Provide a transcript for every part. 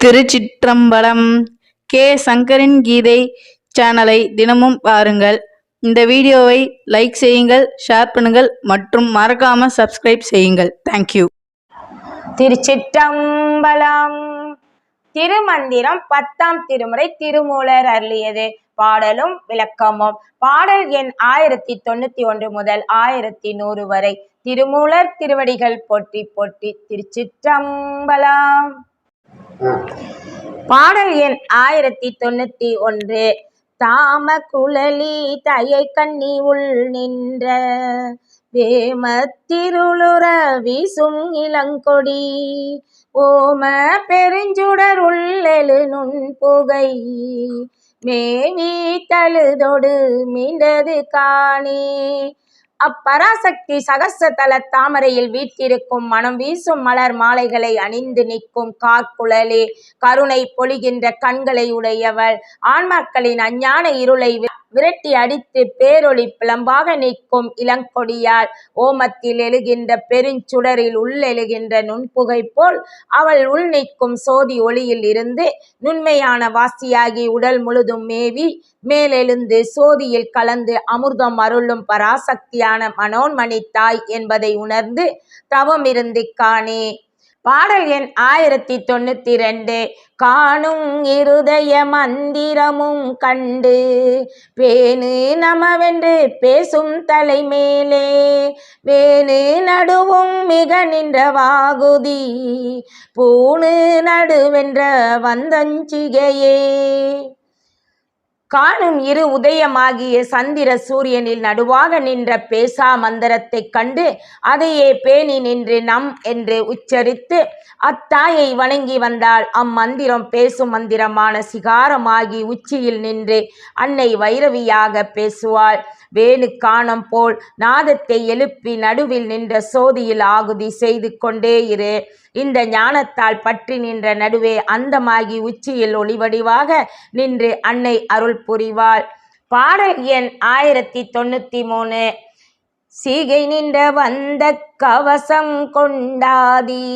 திருச்சிற்றம்பலம். K சங்கரின் கீதை சேனலை தினமும் பாருங்கள். இந்த வீடியோவை லைக் செய்யுங்கள், ஷேர் பண்ணுங்கள் மற்றும் மறக்காம சப்ஸ்கிரைப் செய்யுங்கள். தேங்க்யூ. திருச்சிற்றம்பலம். திருமந்திரம் 10ஆம் திருமுறை திருமூலர் அருளியது. பாடலும் விளக்கமும். பாடல் எண் 1091 முதல் 1100 வரை. திருமூலர் திருவடிகள் போற்றி போற்றி. திருச்சிற்றம்பலம். பாடல் எண் 1091. தாம குழலி தயை கண்ணி உள் நின்ற வேமத்திருளுற வீசும் இளங்கொடி ஓம பெருஞ்சுடர் உள்ளெழு நுண் புகை மேவி தழுதொடு மீண்டது காணே. அப்பராசக்தி சகசதல தாமரையில் வீற்றிருக்கும் மனம் வீசும் மலர் மாலைகளை அணிந்து நிற்கும் கார்குழலே, கருணை பொழிகின்ற கண்களை உடையவள், ஆன்மாக்களின் அஞ்ஞான இருளை விரட்டி அடித்து பேரொளி பிளம்பாக நிற்கும் இளங்கொடியாள், ஓமத்தில் எழுகின்ற பெருஞ்சுடரில் உள்ளெழுகின்ற நுண்புகை போல் அவள் உள் நிற்கும் சோதி ஒளியில் இருந்து நுண்மையான வாசியாகி உடல் முழுதும் மேவி மேலெழுந்து சோதியில் கலந்து அமிர்தம் அருளும் பராசக்தியான மனோன்மணி தாய் என்பதை உணர்ந்து தவம் இருந்து காணே. பாடல் எண் 1092. காணும் இருதய மந்திரமும் கண்டு பேணு நமவென்று பேசும் தலைமேலே வேணு நடுவும் மிக நின்ற வாகுதி பூணு நடுவென்ற வந்தஞ்சிகையே. காணும் இரு உதயமாகிய சந்திர சூரியனில் நடுவாக நின்ற பேசா மந்திரத்தை கண்டு அதையே பேணி நின்று நம் என்று உச்சரித்து அத்தாயை வணங்கி வந்தால் அம்மந்திரம் பேசும் மந்திரமான சிகாரமாகி உச்சியில் நின்று அன்னை வைரவியாக பேசுவாள். வேணு காணம் போல் நாதத்தை எழுப்பி நடுவில் நின்ற சோதியில் ஆகுதி செய்து கொண்டே இரு. இந்த ஞானத்தால் பற்றி நின்ற நடுவே அந்தமாகி உச்சியில் ஒளிவடிவாக நின்று அன்னை அருள் புரிவாள். பாடல் எண் 1093. சீகை நின்ற வந்த கவசம் கொண்டாதி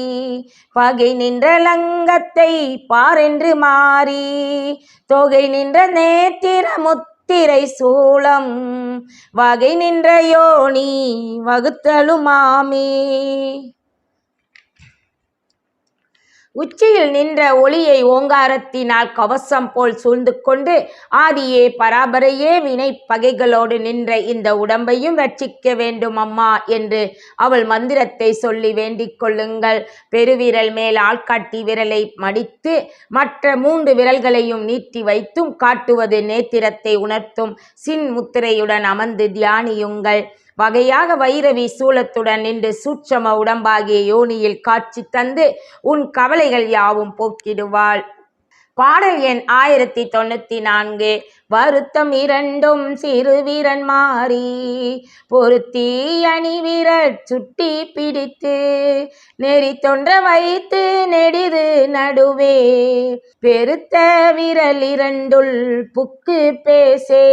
பகை நின்ற லங்கத்தை பாரென்று மாறி தொகை நின்ற நேத்திர முத்திரை சூளம் வகை நின்ற யோனி வகுத்தலுமாமே. உச்சியில் நின்ற ஒளியை ஓங்காரத்தினால் கவசம் போல் சூழ்ந்து கொண்டு ஆதியே பராபரையே வினை பகைகளோடு நின்ற இந்த உடம்பையும் ரட்சிக்க வேண்டும் அம்மா என்று அவள் மந்திரத்தை சொல்லி வேண்டிக் கொள்ளுங்கள். பெருவிரல் மேல் ஆள்காட்டி விரலை மடித்து மற்ற 3 விரல்களையும் நீட்டி வைத்தும் காட்டுவது நேத்திரத்தை உணர்த்தும் சின் முத்திரையுடன் அமர்ந்து தியானியுங்கள். வகையாக வைரவி சூலத்துடன் நின்று சூட்சம உடம்பாகிய யோனியில் காட்சி தந்து உன் கவலைகள் யாவும் போக்கிடுவாள். பாடல் எண் 1094. வருத்தம் இரண்டும் சிறுவீரன் மாறி பொருத்தி அணி வீரர் சுட்டி பிடித்து நெறி தொன்ற வைத்து நெடிது நடுவே பெருத்த விரல் இரண்டுள் புக்கு பேசே.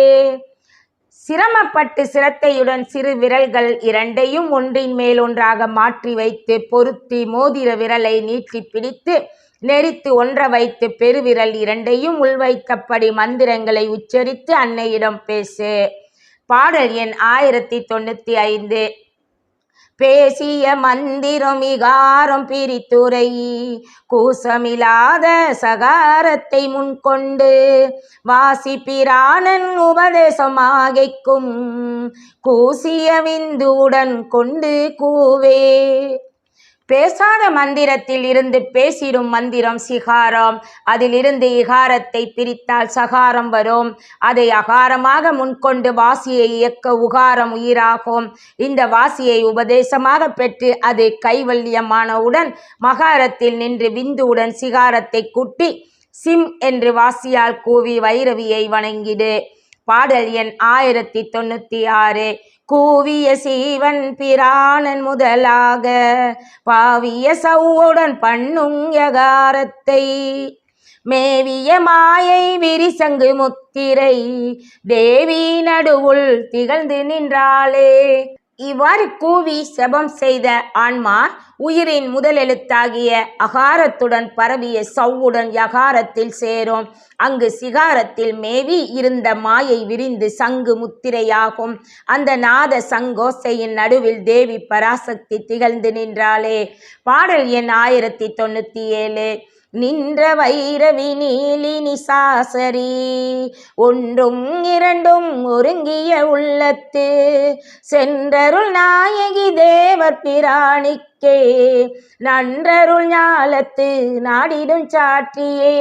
சிரமப்பட்டு சிரத்தையுடன் சிறு விரல்கள் இரண்டையும் ஒன்றின் மேல் ஒன்றாக மாற்றி வைத்து பொருத்தி மோதிர விரலை நீட்டி பிடித்து நெறித்து ஒன்ற வைத்து பெருவிரல் இரண்டையும் உள்வைத்தபடி மந்திரங்களை உச்சரித்து அன்னையிடம் பேசு. பாடல் எண் 1095. பேசிய மந்திரம் இகாரம் பிரித்துரை கூசமில்லாத சகாரத்தை முன்கொண்டு வாசி பிராணன் உபதேசமாகைக்கும் கூசிய விந்துடன் கொண்டு கூவே. பேசாத மந்திரத்தில் இருந்து பேசிடும் மந்திரம் சிகாரம். அதிலிருந்து இகாரத்தை பிரித்தால் சகாரம் வரும். அதை அகாரமாக முன்கொண்டு வாசியை இயக்க உகாரம் உயிராகும். இந்த வாசியை உபதேசமாக பெற்று அது கைவல்யமானவுடன் மகாரத்தில் நின்று விந்துவுடன் சிகாரத்தை கூட்டி சிம் என்று வாசியால் கூவி வைரவியை வணங்கிடு. பாடல் எண் 1096. கூவிய சீவன் பிராணன் முதலாக பாவிய சவுடன் பண்ணும் யகாரத்தை மேவிய மாயை விரிசங்கு முத்திரை தேவி நடுவுள் திகழ்ந்து நின்றாளே. இவ்வாறு கூவி செபம் செய்த ஆன்மா உயிரின் முதல் எழுத்தாகிய அகாரத்துடன் பரவிய சவ்வுடன் யகாரத்தில் சேரும். அங்கு சிகாரத்தில் மேவி இருந்த மாயை விரிந்து சங்கு முத்திரையாகும். அந்த நாத சங்கோசையின் நடுவில் தேவி பராசக்தி திகழ்ந்து நின்றாளே. பாடல் எண் 1097. நின்ற வைரவி நீலி நிசாசரி ஒன்றும் இரண்டும் ஒருங்கிய உள்ளத்து சென்றருள் நாயகி தேவர் பிராணிக்கே நன்றருள் ஞாலத்து நாடிடும் சாற்றியே.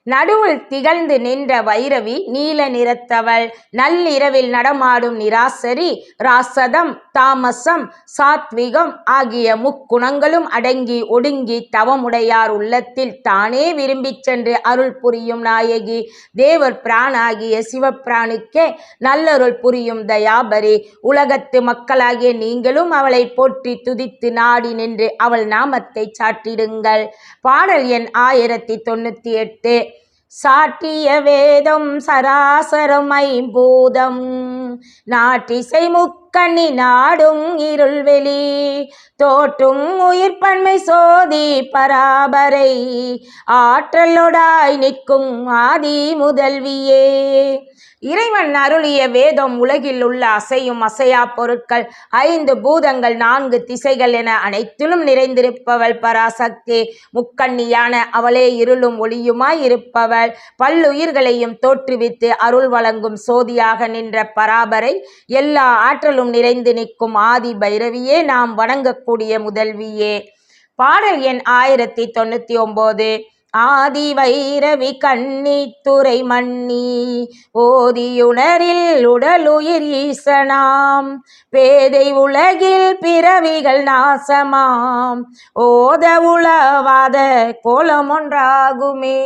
நடுவில் திகழ்ந்து நின்ற வைரவி நீல நிறத்தவள். நள்ளிரவில் நடமாடும் நிராசரி ராசதம் தாமசம் சாத்விகம் ஆகிய முக்குணங்களும் அடங்கி ஒடுங்கி தவமுடையார் உள்ளத்தில் தானே விரும்பிச் சென்று அருள் புரியும் நாயகி தேவர் பிரானாகிய சிவபிரானுக்கே நல்லருள் புரியும் தயாபரி. உலகத்து மக்களாகிய நீங்களும் அவளை போற்றி துதித்து நாடி நின்று அவள் நாமத்தை சாற்றிடுங்கள். பாடல் எண் 1098. சாற்றிய வேதம் சராசரம் ஐம்பூதம் நாட்டிசை முக்கண்ணி நாடும் இருள்வெளி தோற்றும் உயிர்ப்பன்மை சோதி பராபரை ஆற்றலோடாய் நிற்கும் ஆதி முதல்வியே. இறைவன் அருளிய வேதம் உலகில் உள்ள அசையும் அசையா பொருட்கள் 5 பூதங்கள் 4 திசைகள் என அனைத்திலும் நிறைந்திருப்பவள் பராசக்தி. முக்கண்ணியான அவளே இருளும் ஒளியுமாய் இருப்பவள். பல்லுயிர்களையும் தோற்றுவித்து அருள் வழங்கும் சோதியாக நின்ற பராபரை எல்லா ஆற்றலும் நிறைந்து நிற்கும் ஆதி பைரவியே நாம் வணங்கக்கூடிய முதல்வியே. பாடல் எண் 1099. ஆதி வைரவி கண்ணி துறை மன்னி ஓதியுணரில் உடலுயிர் ஈசனாம் பேதை உலகில் பிறவிகள் நாசமாம் ஓத உளவாத கோலமொன்றாகுமே.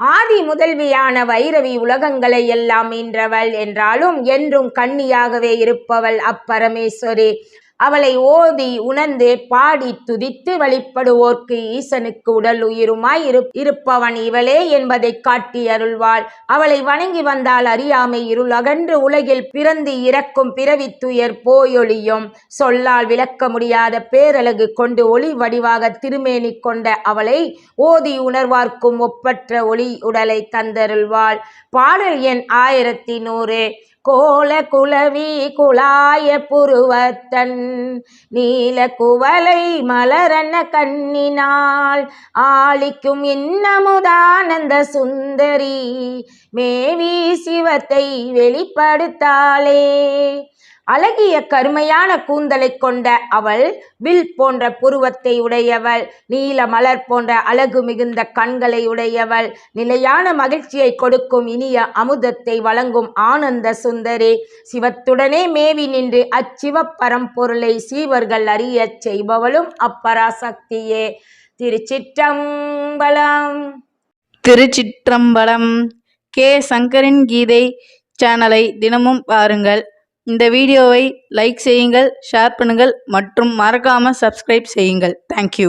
ஆதி முதல்வியான வைரவி உலகங்களை எல்லாம் ஈன்றவள் என்றாலும் என்றும் கன்னியாகவே இருப்பவள் அப்பரமேஸ்வரி. அவளை ஓதி உணர்ந்து பாடி துதித்து வழிபடுவோர்க்கு ஈசனுக்கு உடல் உயிருமாய் இருப்பவன் இவளே என்பதை காட்டி அருள்வாள். அவளை வணங்கி வந்தால் அறியாமை இருள் அகன்று உலகில் பிறந்து இறக்கும் பிறவி துயர் போயொழியும். சொல்லால் விளக்க முடியாத பேரழகு கொண்டு ஒளி வடிவாக திருமேனி கொண்ட அவளை ஓதி உணர்வார்க்கும் ஒப்பற்ற ஒளி உடலை தந்தருள்வாள். பாடல் எண் 1100. கோல குலவி குலாய புருவத்தன் நீல குவலை மலரன கண்ணினாள் ஆளிக்கும் இன்னமுதானந்த சுந்தரி மேவி சிவத்தை வெளிப்படுத்தாளே. அழகிய கருமையான கூந்தலை கொண்ட அவள் வில் போன்ற புருவத்தை உடையவள். நீல மலர் போன்ற அழகு மிகுந்த கண்களை உடையவள். நிலையான மகிழ்ச்சியை கொடுக்கும் இனிய அமுதத்தை வழங்கும் ஆனந்த சுந்தரி. சிவத்துடனே மேவி நின்று அச்சிவ பரம்பொருளை சீவர்கள் அறியச் செய்பவளும் அப்பராசக்தியே. திருச்சிற்றம்பலம். திருச்சிற்றம்பலம். கே சங்கரின் கீதை சேனலை தினமும் பாருங்கள். இந்த வீடியோவை லைக் செய்யுங்கள், ஷேர் பண்ணுங்கள் மற்றும் மறக்காமல் சப்ஸ்கிரைப் செய்யுங்கள். தேங்க்யூ.